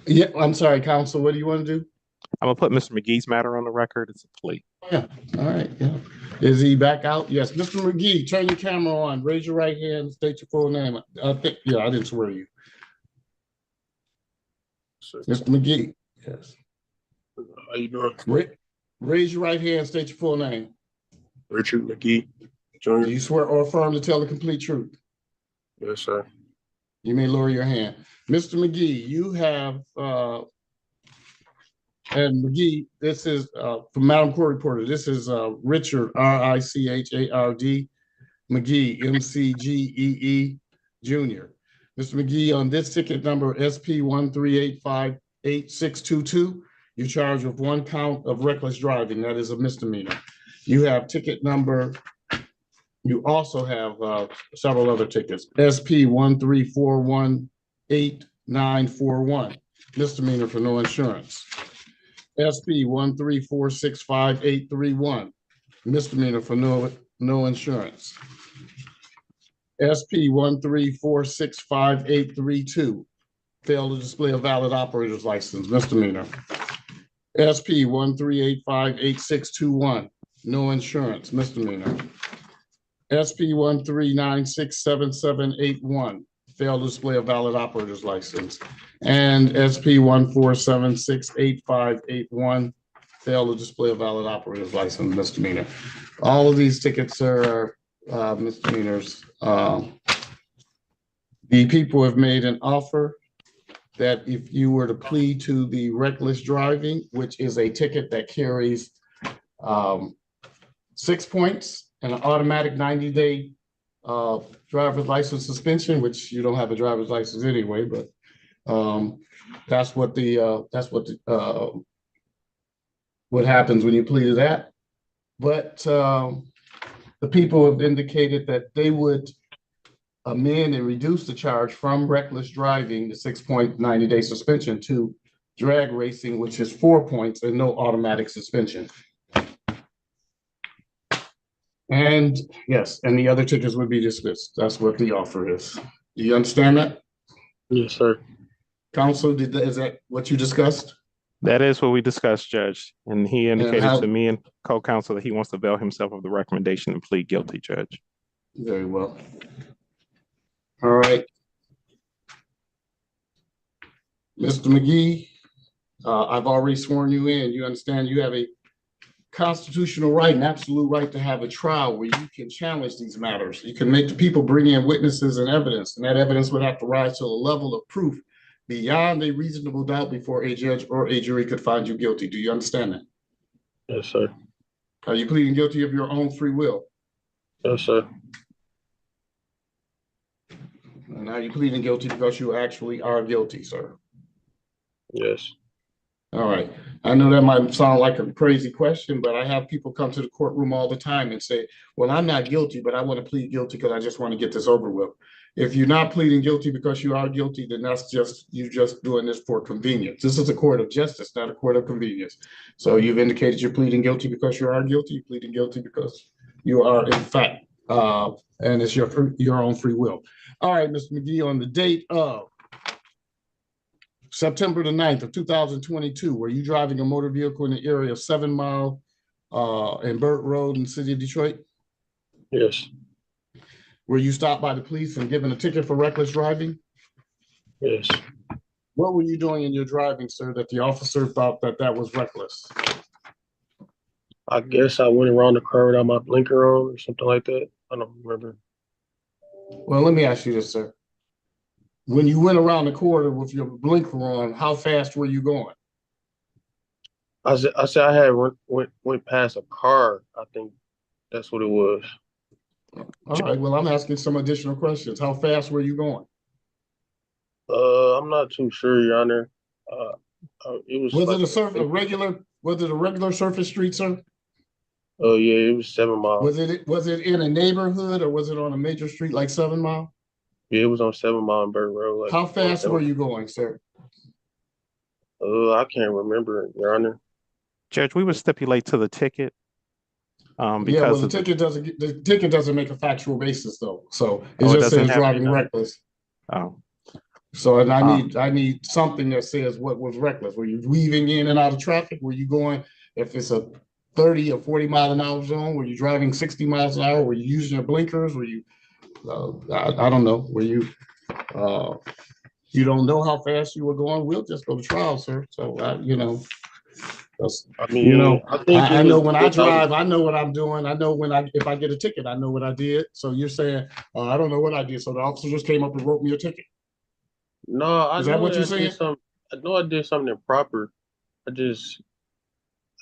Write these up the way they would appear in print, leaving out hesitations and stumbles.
Yeah, I'm sorry, counsel. What do you want to do? I'm gonna put Mr. McGee's matter on the record. It's a plea. Yeah. All right. Yeah. Is he back out? Yes. Mr. McGee, turn your camera on. Raise your right hand and state your full name. Yeah, I didn't swear you. Mr. McGee. Yes. How you doing? Raise your right hand and state your full name. Richard McGee, Do Jr. you swear or affirm to tell the complete truth? Yes, sir. You may lower your hand. Mr. McGee, you have, and McGee, this is from Madam Court Reporter. This is Richard, Richard, McGee, McGee, Jr. Mr. McGee, on this ticket number SP138588622, you're charged with one count of reckless driving. That is a misdemeanor. You have ticket number, you also have several other tickets. SP1341891, misdemeanor for no insurance. SP1346581, misdemeanor for no insurance. SP1346582, fail to display a valid operator's license, misdemeanor. SP1385861, no insurance, misdemeanor. SP139677781, fail to display a valid operator's license. And SP147668581, fail to display a valid operator's license, misdemeanor. All of these tickets are misdemeanors. The people have made an offer that if you were to plead to the reckless driving, which is a ticket that carries 6 points and an automatic 90-day driver's license suspension, which you don't have a driver's license anyway, but that's what happens when you plead to that. But the people have indicated that they would amend and reduce the charge from reckless driving, the 6-point 90-day suspension, to drag racing, which is 4 points and no automatic suspension. And yes, and the other tickets would be dismissed. That's what the offer is. Do you understand that? Yes, sir. Counsel, is that what you discussed? That is what we discussed, Judge. And he indicated how- to me and co-counsel that he wants to avail himself of the recommendation and plead guilty, Judge. Very well. All right. Mr. McGee, I've already sworn you in. You understand you have a constitutional right, an absolute right to have a trial where you can challenge these matters. You can make the people bring in witnesses and evidence, and that evidence would have to rise to a level of proof beyond a reasonable doubt before a judge or a jury could find you guilty. Do you understand that? Yes, sir. Are you pleading guilty of your own free will? Yes, sir. And are you pleading guilty because you actually are guilty, sir? Yes. All right. I know that might sound like a crazy question, but I have people come to the courtroom all the time and say, well, I'm not guilty, but I want to plead guilty because I just want to get this over with. If you're not pleading guilty because you are guilty, then that's just, you're just doing this for convenience. This is a court of justice, not a court of convenience. So you've indicated you're pleading guilty because you are guilty. You're pleading guilty because you are in fact, and it's your own free will. All right, Mr. McGee, on the date of September the 9th of 2022, were you driving a motor vehicle in the area of 7 Mile and Burt Road in the city of Detroit? Yes. Were you stopped by the police and given a ticket for reckless driving? Yes. What were you doing in your driving, sir, that the officer thought that that was reckless? I guess I went around the car without my blinker on or something like that. I don't remember. Well, let me ask you this, sir. When you went around the corner with your blinker on, how fast were you going? I said I had went past a car. I think that's what it was. All right, well, I'm asking some additional questions. How fast were you going? I'm not too sure, Your Honor. It was a regular surface street, sir? Oh yeah, it was 7 Mile. Was it in a neighborhood or was it on a major street like 7 Mile? Yeah, it was on 7 Mile and Bird Road. How fast were you going, sir? I can't remember, Your Honor. Judge, we would stipulate to the ticket. Because the ticket doesn't make a factual basis though. So it just just says driving any reckless. Oh. So, and Uh, I need something that says what was reckless. Were you weaving in and out of traffic? Were you going, if it's a 30 or 40-mile-an-hour zone, were you driving 60 miles an hour? Were you using your blinkers? Were you, I don't know, were you, uh, you don't know how fast you were going? We'll just go to trial, sir. So, you know, that's, I you mean, know, I think it I know was when I because I was drive, I know what I'm doing. I know when if I get a ticket, I know what I did. So you're saying, I don't know what I did. So the officer just came up and wrote me a ticket. no, I Is that know what that you're I did saying? something. I know I did something improper. I just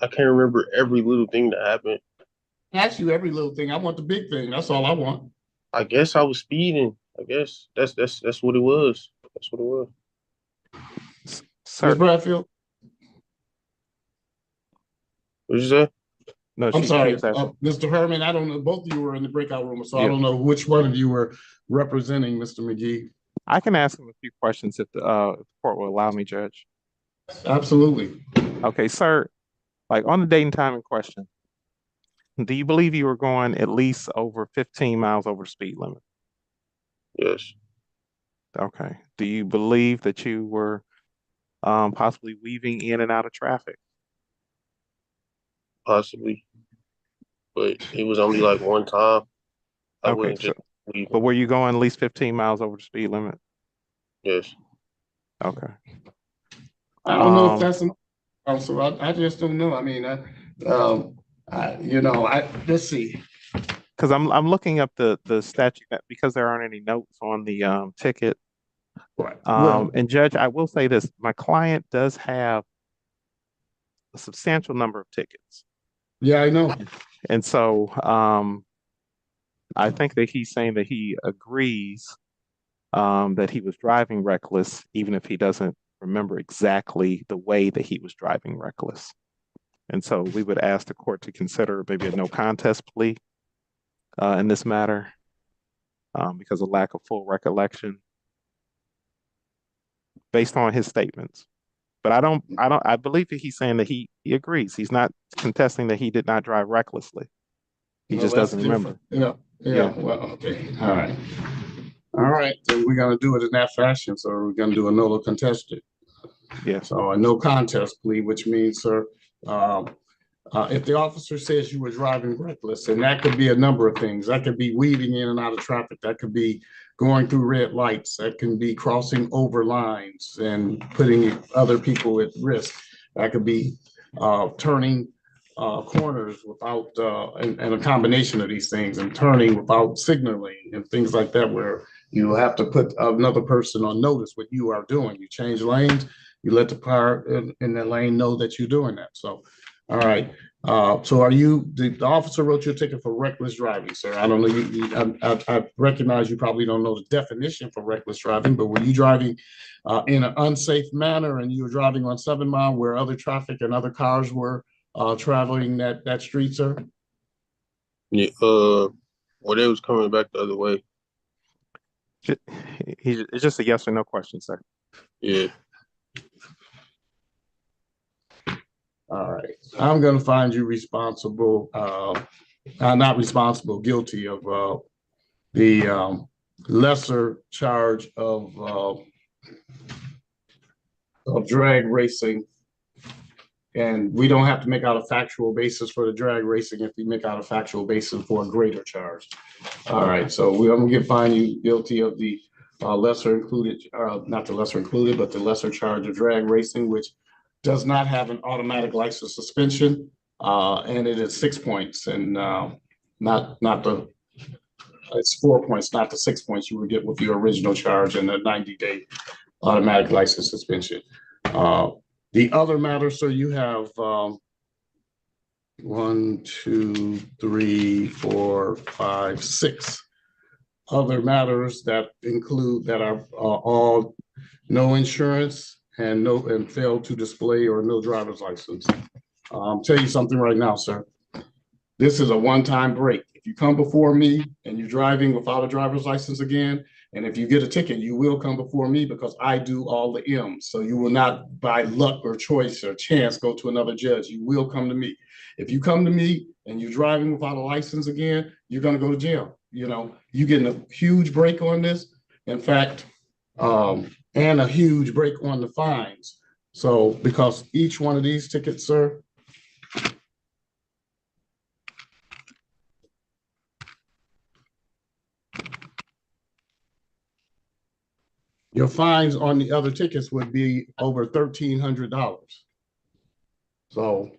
I can't remember every little thing that happened. Ask you every little thing. I want the big thing. That's all I want. I guess I was speeding. I guess that's what it was. That's what it was. Ms. sir, Bradfield, What you say? no, I'm she sorry, was asking. Mr. Herman. I don't know. Both of you were in the breakout room, so I Yeah, don't know which one of you were representing Mr. McGee. I can ask him a few questions if the court will allow me, Judge. Absolutely. Okay, sir, like on the date and time in question, do you believe you were going at least over 15 miles over the speed limit? Yes, Okay. Do you believe that you were possibly weaving in and out of traffic? possibly, but it was only like one time. I Okay, wasn't so just leaving. but were you going at least 15 miles over the speed limit? Yes, Okay. I don't know if Um, that's an also. I just don't know. I mean, let's see. because I'm looking up the statute because there aren't any notes on the ticket. Right. Well, And Judge, I will say this: my client does have a substantial number of tickets, yeah, I know. and so I think that he's saying that he agrees that he was driving reckless, even if he doesn't remember exactly the way that he was driving reckless. And so we would ask the court to consider maybe a no contest plea in this matter because of lack of full recollection based on his statements. But I believe that he's saying that he agrees. He's not contesting that he did not drive recklessly. He Well, just that's doesn't different. remember. Yeah. Yeah. Yeah, Well, okay. All right. All right. So we're gonna do it in that fashion. So we're gonna do a no contested. yeah. So a no contest plea, which means, sir, um, if the officer says you were driving reckless, and that could be a number of things. That could be weaving in and out of traffic. That could be going through red lights. That can be crossing over lines and putting other people at risk. That could be turning corners without, and a combination of these things, and turning without signaling and things like that, where you have to put another person on notice what you are doing. You change lanes, you let the car in the lane know that you're doing that. So, all right. So are you, the officer wrote you a ticket for reckless driving, sir? I don't know, I recognize you probably don't know the definition for reckless driving, but were you driving in an unsafe manner and you were driving on 7 Mile where other traffic and other cars were traveling that street, sir? yeah. Well, they was coming back the other way. It's just a yes or no question, sir. Yeah, All right. I'm gonna find you responsible, not responsible, guilty of the lesser charge of drag racing. And we don't have to make out a factual basis for the drag racing if we make out a factual basis for a greater charge. All right, so I'm gonna find you guilty of the lesser included, not the lesser included, but the lesser charge of drag racing, which does not have an automatic license suspension, and it is 6 points, and not the it's 4 points, not the 6 points you would get with your original charge and the 90-day automatic license suspension. Uh, the other matter, so you have 1, 2, 3, 4, 5, 6 other matters that include that are all no insurance and fail to display or no driver's license. Tell you something right now, sir. This is a one-time break. If you come before me and you're driving without a driver's license again, and if you get a ticket, you will come before me because I do all the M's. So you will not by luck or choice or chance go to another judge. You will come to me. If you come to me and you're driving without a license again, you're going to go to jail. You know, you're getting a huge break on this. In fact, and a huge break on the fines. So because each one of these tickets, sir, your fines on the other tickets would be over $1,300. So,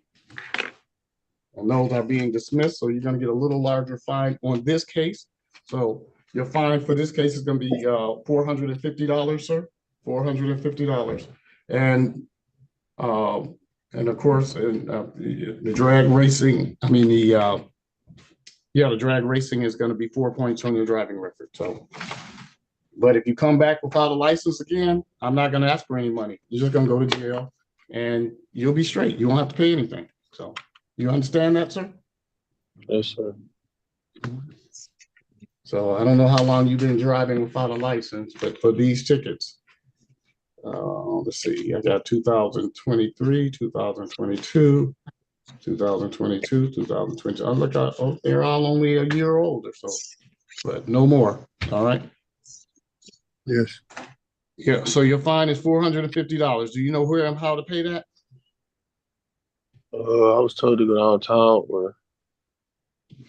and those are being dismissed. So you're going to get a little larger fine on this case. So your fine for this case is going to be $450, sir. $450. And of course, the drag racing, the drag racing is going to be 4 points on your driving record. So, but if you come back without a license again, I'm not going to ask for any money. You're just going to go to jail and you'll be straight. You won't have to pay anything. So you understand that, sir? Yes, sir. So I don't know how long you've been driving without a license, but for these tickets, let's see, I got 2023, 2022, 2022, 2020. I look at, oh, they're all only a year old or so, but no more. All right. Yes. Yeah. So your fine is $450. Do you know where and how to pay that? I was told to go downtown or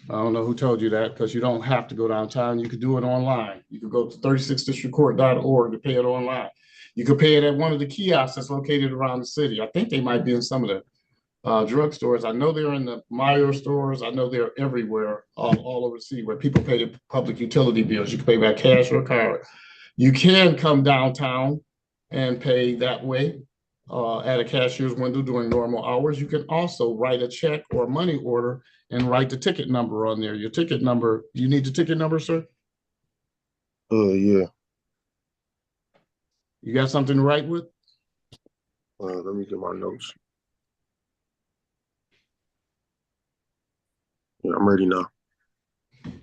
I don't know who told you that because you don't have to go downtown. You could do it online. You could go to 36districtcourt.org to pay it online. You could pay it at one of the kiosks that's located around the city. I think they might be in some of the drugstores. I know they're in the Meyer stores. I know they're everywhere, all over the city where people pay the public utility bills. You can pay by cash or card. You can come downtown and pay that way at a cashier's window during normal hours. You can also write a check or money order and write the ticket number on there. Your ticket number, you need the ticket number, sir? yeah. You got something to write with? Let me get my notes. Yeah, I'm ready now.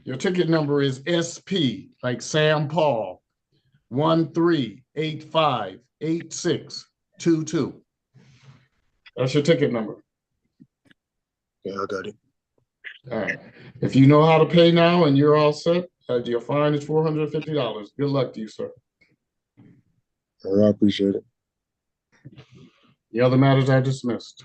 Your ticket number is SP, like Sam Paul, 13858622. That's your ticket number. Yeah, I got it. All right. If you know how to pay now and you're all set, your fine is $450. Good luck to you, sir. All right, I appreciate it. The other matters are dismissed.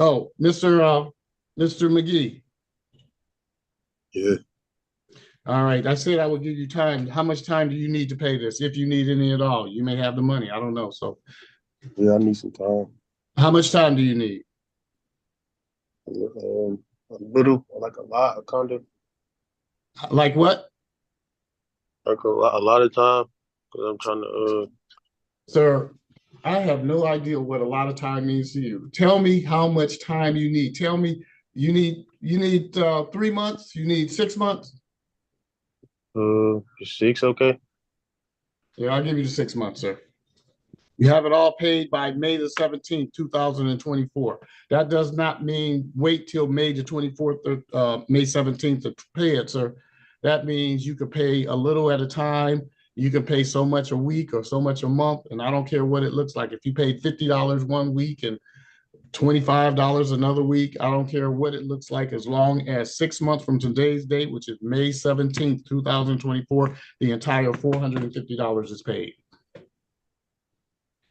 Oh, Mr. McGee. Yeah. All right. I said I would give you time. How much time do you need to pay this? If you need any at all, you may have the money. I don't know. So Yeah, I need some time. how much time do you need? A little, like a lot, kind of. Like what? Like a lot of time. Because I'm trying to, Sir, I have no idea what a lot of time means to you. Tell me how much time you need. Tell me you need 3 months, you need 6 months. 6, okay? Yeah, I'll give you the 6 months, sir. You have it all paid by May the 17th, 2024. That does not mean wait till May the 24th or May 17th to pay it, sir. That means you could pay a little at a time. You can pay so much a week or so much a month, and I don't care what it looks like. If you paid $50 one week and $25 another week, I don't care what it looks like, as long as 6 months from today's date, which is May 17th, 2024, the entire $450 is paid.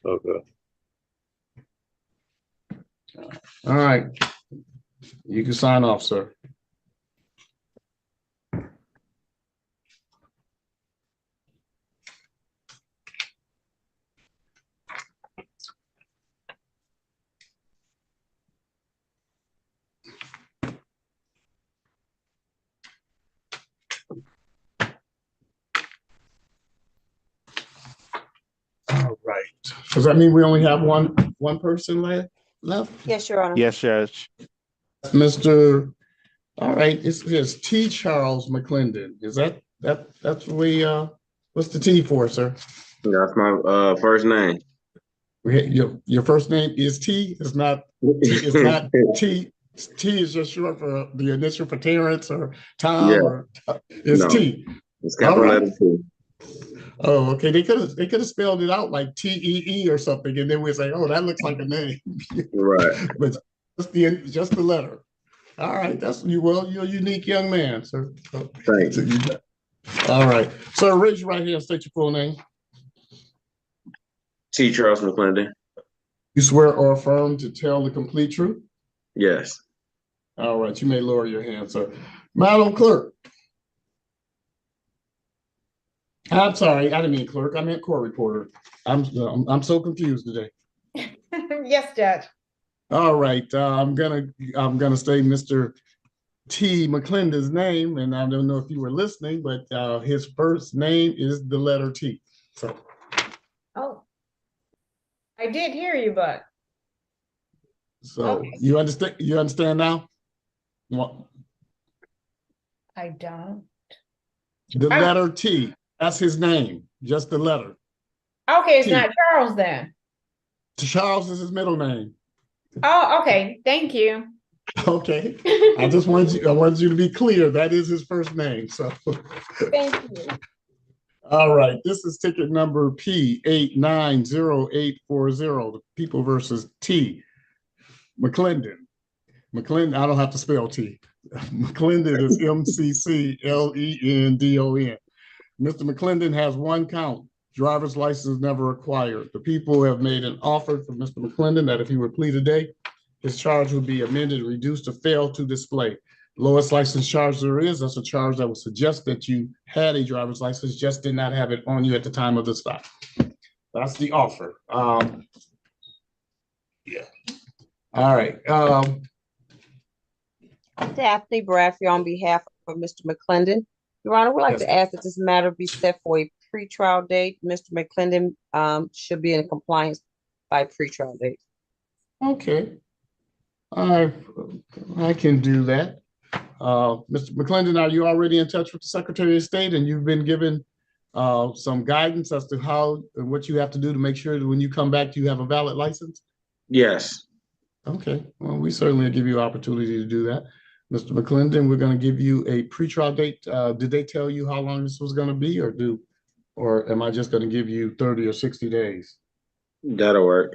Okay. All right. You can sign off, sir. All right. Does that mean we only have one person left? Yes, Your Honor. Yes, Judge. Mr. All right, it's T. Charles McClendon. Is that's what's the T for, sir? That's my first name. Your first name is T. It's not T. T is just short for the initial for Terrence or Tom, Yeah. or it's No. T. It's capital All right. letter T. Oh, okay. They could have spelled it out like TEE or something, and then we say, oh, that looks like a name. Right. But just the letter. All right, that's you. Well, you're a unique young man, sir. Thank you. All right, sir. Raise your right hand. State your full name. T. Charles McClendon. You swear or affirm to tell the complete truth? Yes. All right, you may lower your hand, sir. Madam Clerk. I'm sorry, I didn't mean clerk. I meant court reporter. I'm so confused today. Yes, Judge. All right, I'm gonna say Mr. T. McClendon's name, and I don't know if you were listening, but his first name is the letter T. So. Oh, I did hear you, but So okay. you understand? You understand now? What? I don't. The letter T. That's his name. Just the letter. Okay, it's T. not Charles then. Charles is his middle name. Oh, okay. Thank you. Okay. I just wanted you. I wanted you to be clear. That is his first name. So. Thank you. All right. This is ticket number P890840. The People versus T. McClendon. McClendon. I don't have to spell T. McClendon is McClendon. Mr. McClendon has one count, driver's license never acquired. The people have made an offer for Mr. McClendon that if he would plead today, his charge would be amended, reduced to fail to display. Lowest license charge there is, that's a charge that would suggest that you had a driver's license, just did not have it on you at the time of the stop. That's the offer. Yeah. All right. Daphne Bradford on behalf of Mr. McClendon. Your Honor, we'd like Yes. to ask that this matter be set for a pretrial date. Mr. McClendon should be in compliance by pretrial date. Okay. I can do that. Mr. McClendon, are you already in touch with the Secretary of State and you've been given some guidance as to how and what you have to do to make sure that when you come back, you have a valid license? Yes. Okay, well, we certainly give you opportunity to do that. Mr. McClendon, we're going to give you a pretrial date. Did they tell you how long this was going to be or am I just going to give you 30 or 60 days? That'll work.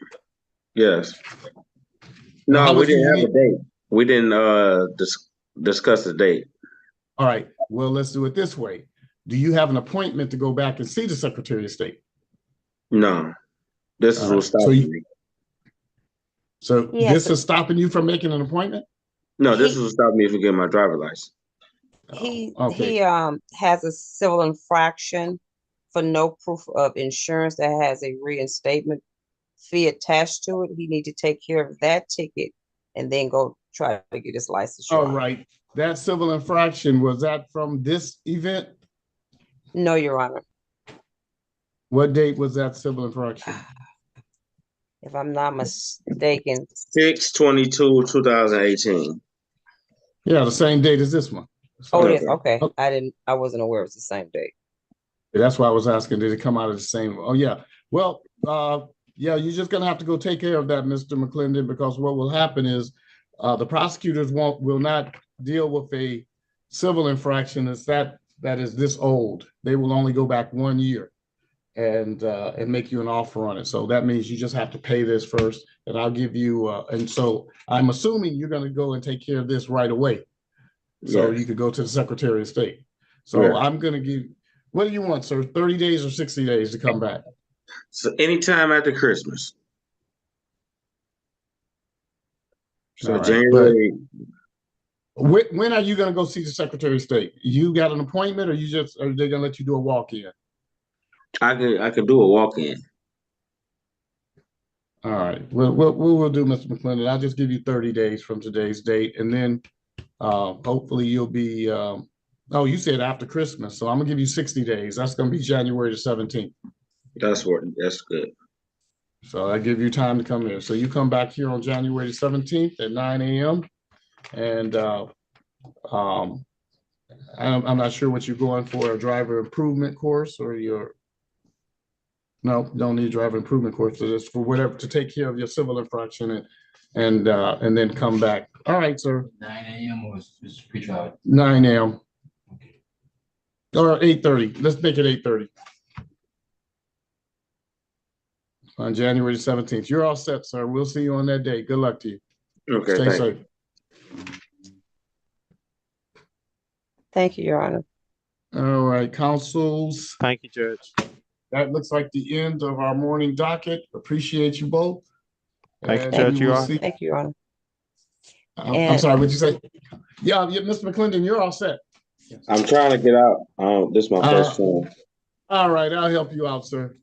Yes. Well, how No, we much do didn't you have need? a date. We didn't discuss the date. All right, well, let's do it this way. Do you have an appointment to go back and see the Secretary of State? No. This is All what's right, stopping me. So Yes. this is stopping you from making an appointment? No, this is what's stopping me from getting my driver's license. He Okay. has a civil infraction for no proof of insurance that has a reinstatement fee attached to it. He need to take care of that ticket and then go try to get his license. Your All Honor. right, that civil infraction, was that from this event? No, Your Honor. What date was that civil infraction? If I'm not mistaken, 6/22/2018. Yeah, the same date as this one. oh, So it is. Okay. Okay. I wasn't aware it was the same date. that's why I was asking, did it come out of the same? Oh, yeah. Well, yeah, you're just gonna have to go take care of that, Mr. McClendon, because what will happen is the prosecutors will not deal with a civil infraction that is this old. They will only go back 1 year and make you an offer on it. So that means you just have to pay this first, and I'll give you. And so I'm assuming you're going to go and take care of this right away, so Yes. you could go to the Secretary of State. So Yeah. I'm going to give. What do you want, sir? 30 days or 60 days to come back? So anytime after Christmas. So All right, January. When are you going to go see the Secretary of State? You got an appointment, or are they going to let you do a walk-in? I could do a walk-in. All right. Well, what we'll do, Mr. McClendon, I'll just give you 30 days from today's date, and then hopefully you'll be. Oh, you said after Christmas, so I'm gonna give you 60 days. That's gonna be January the 17th. That's good. So I give you time to come here. So you come back here on January the 17th at 9 a.m. And I'm not sure what you're going for, a driver improvement course or no, don't need a driver improvement course. So it's for whatever, to take care of your civil infraction and then come back. All right, sir. 9 a.m. or is pre-trial? 9 a.m. or 8:30. Let's make it 8:30 on January 17th. You're all set, sir. We'll see you on that day. Good luck to you. Okay, Stay thank you. safe. Thank you, Your Honor. All right, councils, Thank you, Judge. that looks like the end of our morning docket. Appreciate you both. Thank you, And Judge. we You will are. see. Thank you, Your Honor. I'm sorry, what'd you say? Yeah, Mr. McClendon, you're all set. I'm trying to get out. This is my first phone. All right, I'll help you out, sir.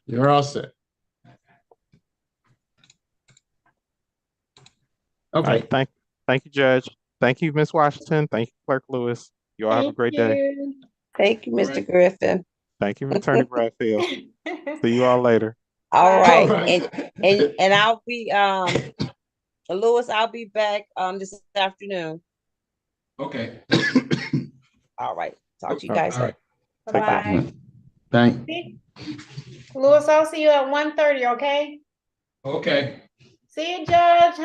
You're all set. All Okay. right, thank you, Judge. Thank you, Ms. Washington. Thank you, Clerk Lewis. You all have a Thank great day. you. Thank you, All Mr. right. Griffin. Thank you, Attorney Bradfield. See you all later. All Bye. right, All right. and I'll be Lewis, I'll be back this afternoon. Okay. All right. Talk to you All guys right. later. Bye-bye. Thank. Louis, I'll see you at 1:30, okay? Okay. See you, Judge.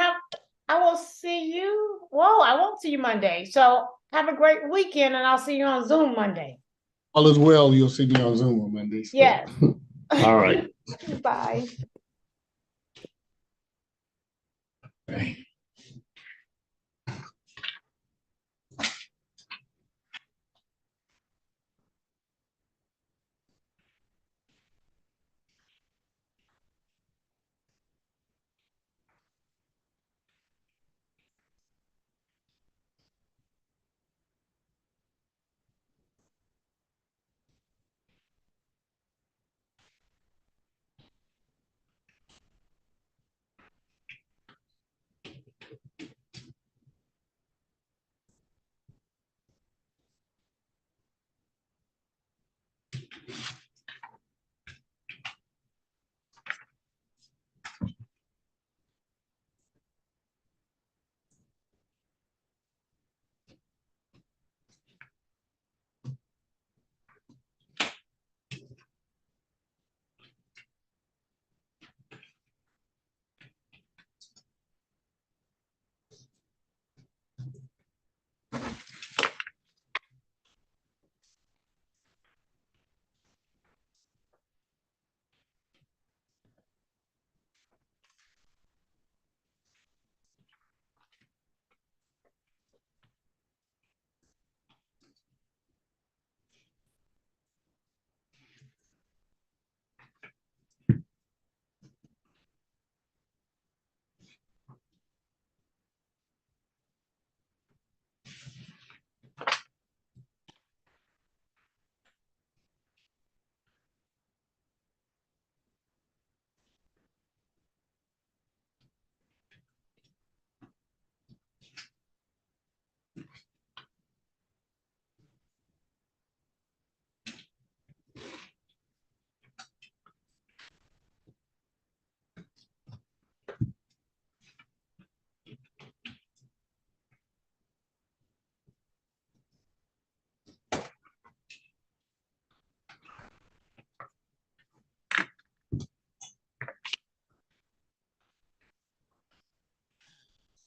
I will see you. Whoa, I won't see you Monday. So have a great weekend and I'll see you on Zoom Monday. All is well. You'll see me on Zoom on Monday. So. Yes. All right. Bye.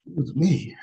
It was me.